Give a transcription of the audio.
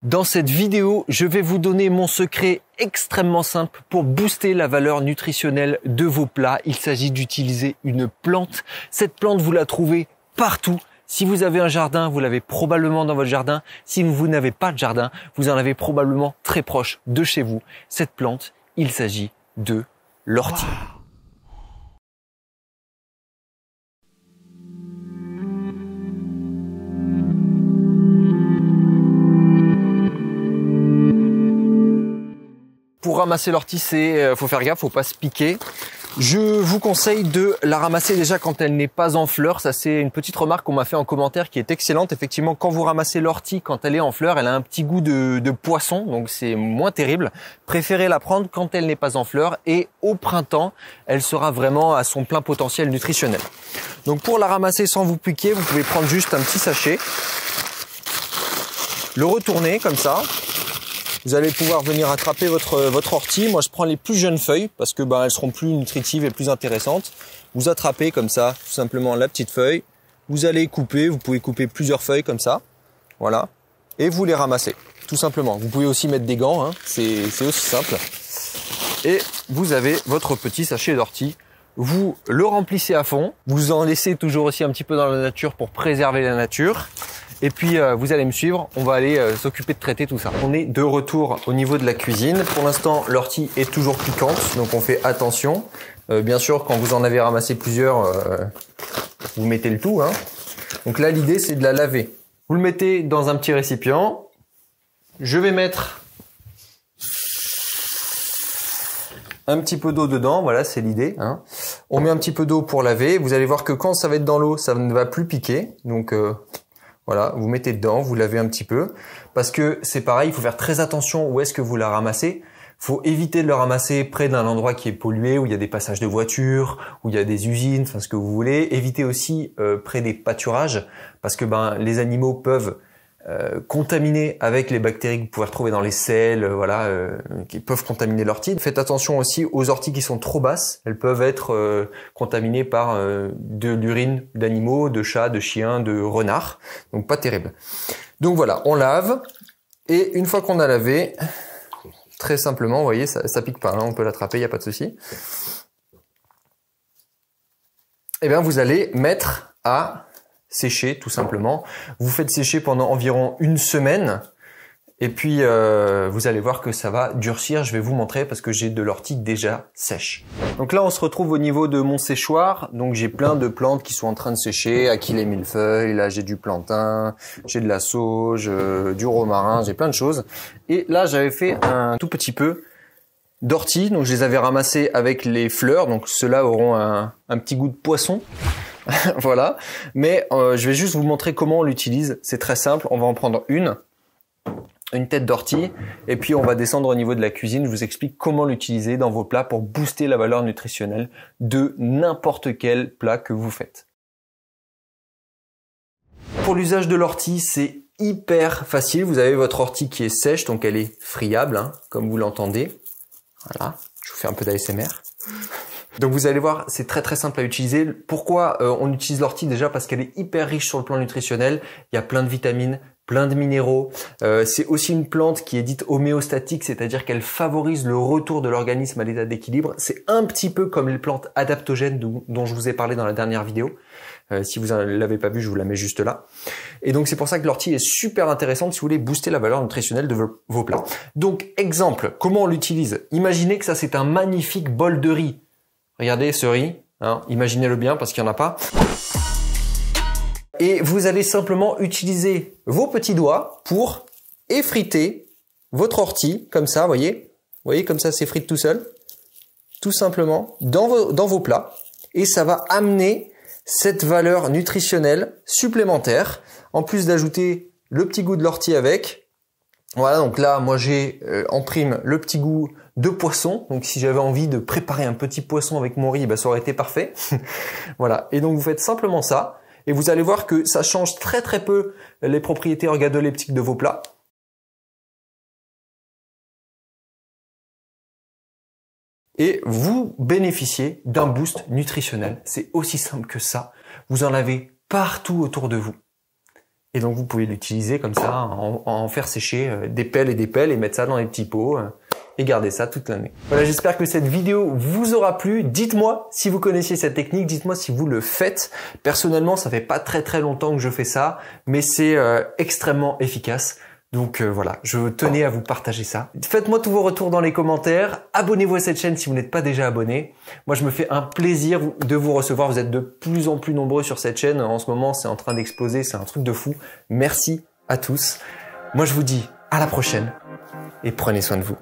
Dans cette vidéo, je vais vous donner mon secret extrêmement simple pour booster la valeur nutritionnelle de vos plats. Il s'agit d'utiliser une plante. Cette plante, vous la trouvez partout. Si vous avez un jardin, vous l'avez probablement dans votre jardin. Si vous n'avez pas de jardin, vous en avez probablement très proche de chez vous. Cette plante, il s'agit de l'ortie. Wow. Pour ramasser l'ortie, faut faire gaffe, faut pas se piquer. Je vous conseille de la ramasser déjà quand elle n'est pas en fleur. Ça, c'est une petite remarque qu'on m'a fait en commentaire qui est excellente. Effectivement, quand vous ramassez l'ortie, quand elle est en fleur, elle a un petit goût de poisson, donc c'est moins terrible. Préférez la prendre quand elle n'est pas en fleur et au printemps, elle sera vraiment à son plein potentiel nutritionnel. Donc pour la ramasser sans vous piquer, vous pouvez prendre juste un petit sachet, le retourner comme ça. Vous allez pouvoir venir attraper votre ortie. Moi, je prends les plus jeunes feuilles parce que elles seront plus nutritives et plus intéressantes. Vous attrapez comme ça, tout simplement la petite feuille. Vous allez couper. Vous pouvez couper plusieurs feuilles comme ça. Voilà. Et vous les ramassez, tout simplement. Vous pouvez aussi mettre des gants. Hein. C'est aussi simple. Et vous avez votre petit sachet d'ortie. Vous le remplissez à fond. Vous en laissez toujours aussi un petit peu dans la nature pour préserver la nature. Et puis vous allez me suivre, on va aller s'occuper de traiter tout ça. On est de retour au niveau de la cuisine. Pour l'instant, l'ortie est toujours piquante, donc on fait attention. Bien sûr, quand vous en avez ramassé plusieurs, vous mettez le tout. Hein. Donc là, l'idée, c'est de la laver. Vous le mettez dans un petit récipient. Je vais mettre un petit peu d'eau dedans, voilà, c'est l'idée. Hein. On met un petit peu d'eau pour laver. Vous allez voir que quand ça va être dans l'eau, ça ne va plus piquer. Donc voilà, vous mettez dedans, vous lavez un petit peu. Parce que c'est pareil, il faut faire très attention où est-ce que vous la ramassez. Faut éviter de le ramasser près d'un endroit qui est pollué, où il y a des passages de voitures, où il y a des usines, enfin ce que vous voulez. Évitez aussi près des pâturages, parce que les animaux peuvent contaminer avec les bactéries que vous pouvez retrouver dans les selles, qui peuvent contaminer l'ortie. Faites attention aussi aux orties qui sont trop basses. Elles peuvent être contaminées par de l'urine d'animaux, de chats, de chiens, de renards. Donc pas terrible. Donc voilà, on lave. Et une fois qu'on a lavé, très simplement, vous voyez, ça pique pas, hein, on peut l'attraper, il n'y a pas de souci. Eh bien, vous allez mettre à sécher tout simplement. Vous faites sécher pendant environ une semaine et puis vous allez voir que ça va durcir. Je vais vous montrer parce que j'ai de l'ortie déjà sèche. Donc là, on se retrouve au niveau de mon séchoir. Donc j'ai plein de plantes qui sont en train de sécher. Acquis les millefeuilles, là j'ai du plantain, j'ai de la sauge, du romarin, j'ai plein de choses. Et là, j'avais fait un tout petit peu d'ortie. Donc je les avais ramassés avec les fleurs. Donc ceux-là auront un petit goût de poisson. Voilà, mais je vais juste vous montrer comment on l'utilise. C'est très simple, on va en prendre une tête d'ortie et puis on va descendre au niveau de la cuisine. Je vous explique comment l'utiliser dans vos plats pour booster la valeur nutritionnelle de n'importe quel plat que vous faites. Pour l'usage de l'ortie, c'est hyper facile. Vous avez votre ortie qui est sèche, donc elle est friable, hein, comme vous l'entendez. Voilà, je vous fais un peu d'ASMR. Donc vous allez voir, c'est très simple à utiliser. Pourquoi on utilise l'ortie? Déjà parce qu'elle est hyper riche sur le plan nutritionnel. Il y a plein de vitamines, plein de minéraux. C'est aussi une plante qui est dite homéostatique, c'est-à-dire qu'elle favorise le retour de l'organisme à l'état d'équilibre. C'est un petit peu comme les plantes adaptogènes dont je vous ai parlé dans la dernière vidéo. Si vous ne l'avez pas vu, je vous la mets juste là. Et donc c'est pour ça que l'ortie est super intéressante si vous voulez booster la valeur nutritionnelle de vos plats. Donc exemple, comment on l'utilise? Imaginez que ça c'est un magnifique bol de riz. Regardez ce riz, hein, imaginez-le bien parce qu'il n'y en a pas. Et vous allez simplement utiliser vos petits doigts pour effriter votre ortie, comme ça, voyez, comme ça s'effrite tout seul, tout simplement, dans vos plats. Et ça va amener cette valeur nutritionnelle supplémentaire, en plus d'ajouter le petit goût de l'ortie avec. Voilà, donc là, moi j'ai en prime le petit goût de poisson. Donc si j'avais envie de préparer un petit poisson avec mon riz, ça aurait été parfait. Voilà, et donc vous faites simplement ça. Et vous allez voir que ça change très peu les propriétés organoleptiques de vos plats. Et vous bénéficiez d'un boost nutritionnel. C'est aussi simple que ça. Vous en avez partout autour de vous. Et donc vous pouvez l'utiliser comme ça, en faire sécher des pelles et mettre ça dans les petits pots et garder ça toute l'année. Voilà, j'espère que cette vidéo vous aura plu. Dites-moi si vous connaissiez cette technique, dites-moi si vous le faites. Personnellement, ça fait pas très longtemps que je fais ça, mais c'est extrêmement efficace. Donc voilà, je tenais à vous partager ça. Faites-moi tous vos retours dans les commentaires. Abonnez-vous à cette chaîne si vous n'êtes pas déjà abonné. Moi, je me fais un plaisir de vous recevoir. Vous êtes de plus en plus nombreux sur cette chaîne. En ce moment, c'est en train d'exploser. C'est un truc de fou. Merci à tous. Moi, je vous dis à la prochaine et prenez soin de vous.